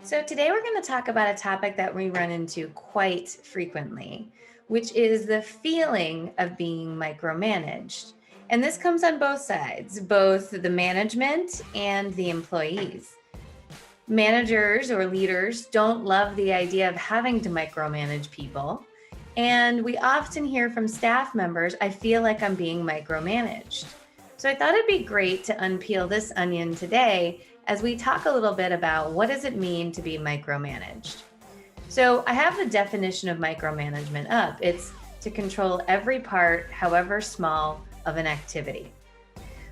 So, today we're going to talk about a topic that we run into quite frequently, which is the feeling of being micromanaged. And this comes on both sides, both the management and the employees. Managers or leaders don't love the idea of having to micromanage people. And we often hear from staff members, I feel like I'm being micromanaged. So I thought it'd be great to unpeel this onion today as we talk a little bit about what does it mean to be micromanaged. So I have the definition of micromanagement up. It's to control every part, however small, of an activity.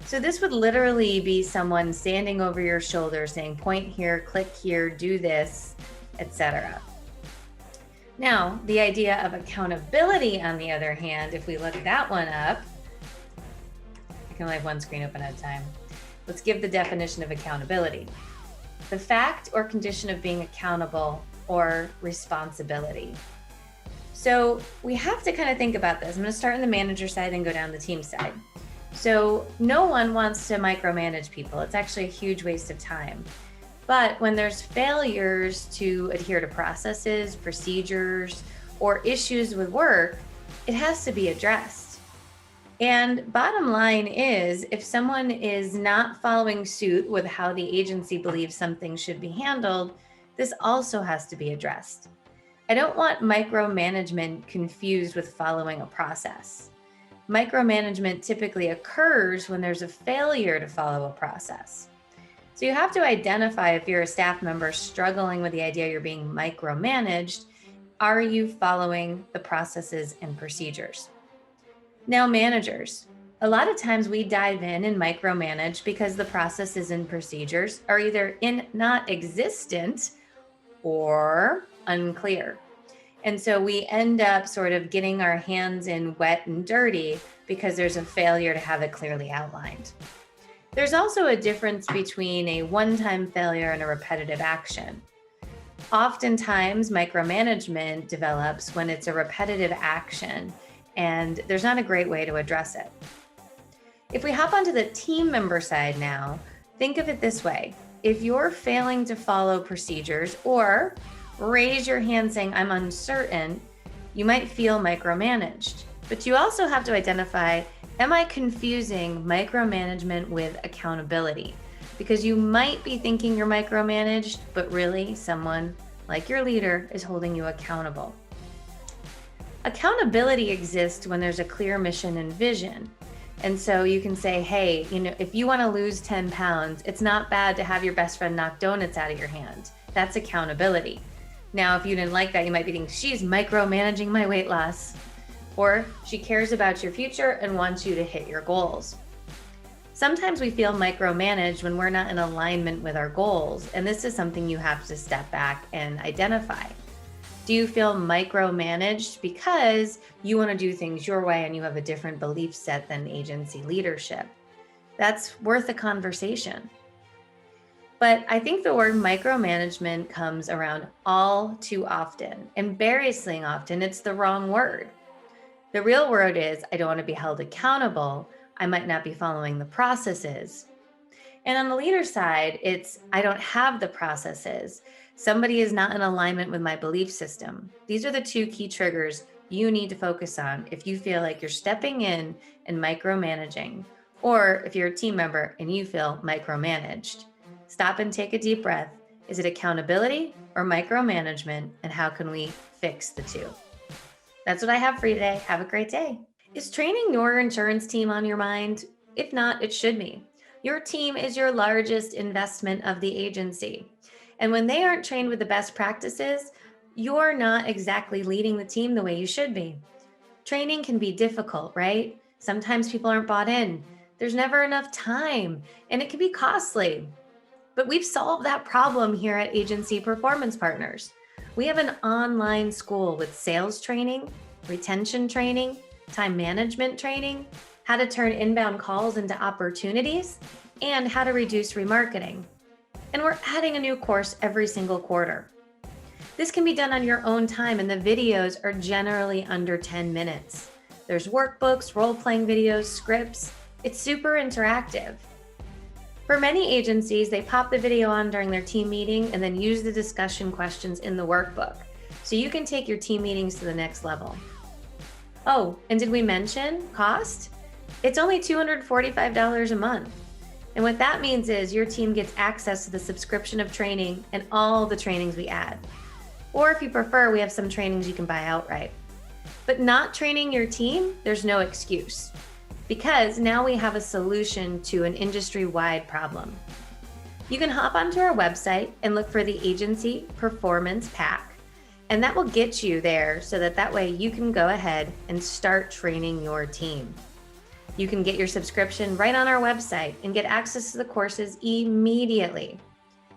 So this would literally be someone standing over your shoulder saying, point here, click here, do this, etc. Now, the idea of accountability, on the other hand, if we look that one up, I can only have one screen open at a time. Let's give the definition of accountability. The fact or condition of being accountable or responsibility. So we have to kind of think about this. I'm going to start on the manager side and go down the team side. So no one wants to micromanage people. It's actually a huge waste of time. But when there's failures to adhere to processes, procedures, or issues with work, it has to be addressed. And bottom line is, if someone is not following suit with how the agency believes something should be handled, this also has to be addressed. I don't want micromanagement confused with following a process. Micromanagement typically occurs when there's a failure to follow a process. So you have to identify if you're a staff member struggling with the idea you're being micromanaged, are you following the processes and procedures? Now, managers, a lot of times we dive in and micromanage because the processes and procedures are either not existent or unclear. And so we end up sort of getting our hands in wet and dirty because there's a failure to have it clearly outlined. There's also a difference between a one-time failure and a repetitive action. Oftentimes, micromanagement develops when it's a repetitive action, and there's not a great way to address it. If we hop onto the team member side now, think of it this way. If you're failing to follow procedures or raise your hand saying, I'm uncertain, you might feel micromanaged. But you also have to identify, am I confusing micromanagement with accountability? Because you might be thinking you're micromanaged, but really someone like your leader is holding you accountable. Accountability exists when there's a clear mission and vision. And so you can say, hey, if you want to lose 10 pounds, it's not bad to have your best friend knock donuts out of your hand. That's accountability. Now, if you didn't like that, you might be thinking, she's micromanaging my weight loss. Or she cares about your future and wants you to hit your goals. Sometimes we feel micromanaged when we're not in alignment with our goals. And this is something you have to step back and identify. Do you feel micromanaged because you want to do things your way and you have a different belief set than agency leadership? That's worth a conversation. But I think the word micromanagement comes around all too often. Embarrassingly often, it's the wrong word. The real word is, I don't want to be held accountable. I might not be following the processes. And on the leader side, it's, I don't have the processes. Somebody is not in alignment with my belief system. These are the two key triggers you need to focus on if you feel like you're stepping in and micromanaging, or if you're a team member and you feel micromanaged. Stop and take a deep breath. Is it accountability or micromanagement? And how can we fix the two? That's what I have for you today. Have a great day. Is training your insurance team on your mind? If not, it should be. Your team is your largest investment of the agency. And when they aren't trained with the best practices, you're not exactly leading the team the way you should be. Training can be difficult, right? Sometimes people aren't bought in. There's never enough time, and it can be costly. But we've solved that problem here at Agency Performance Partners. We have an online school with sales training, retention training, time management training, how to turn inbound calls into opportunities, and how to reduce remarketing. And we're adding a new course every single quarter. This can be done on your own time, and the videos are generally under 10 minutes. There's workbooks, role-playing videos, scripts. It's super interactive. For many agencies, they pop the video on during their team meeting and then use the discussion questions in the workbook, so you can take your team meetings to the next level. Oh, and did we mention cost? It's only $245 a month. And what that means is your team gets access to the subscription of training and all the trainings we add. Or if you prefer, we have some trainings you can buy outright. But not training your team, there's no excuse, because now we have a solution to an industry-wide problem. You can hop onto our website and look for the Agency Performance Pack, and that will get you there so that way you can go ahead and start training your team. You can get your subscription right on our website and get access to the courses immediately.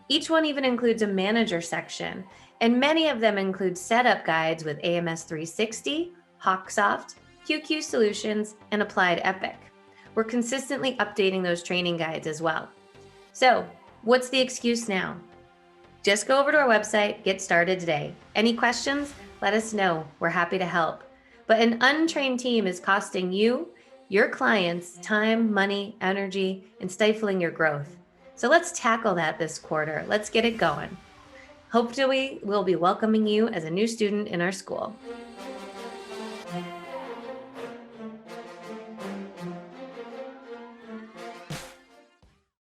Each one even includes a manager section, and many of them include setup guides with AMS 360, Hawksoft, QQ Solutions, and Applied Epic. We're consistently updating those training guides as well. So, what's the excuse now? Just go over to our website, get started today. Any questions? Let us know. We're happy to help. But an untrained team is costing you, your clients, time, money, energy, and stifling your growth. So let's tackle that this quarter. Let's get it going. Hopefully, we'll be welcoming you as a new student in our school.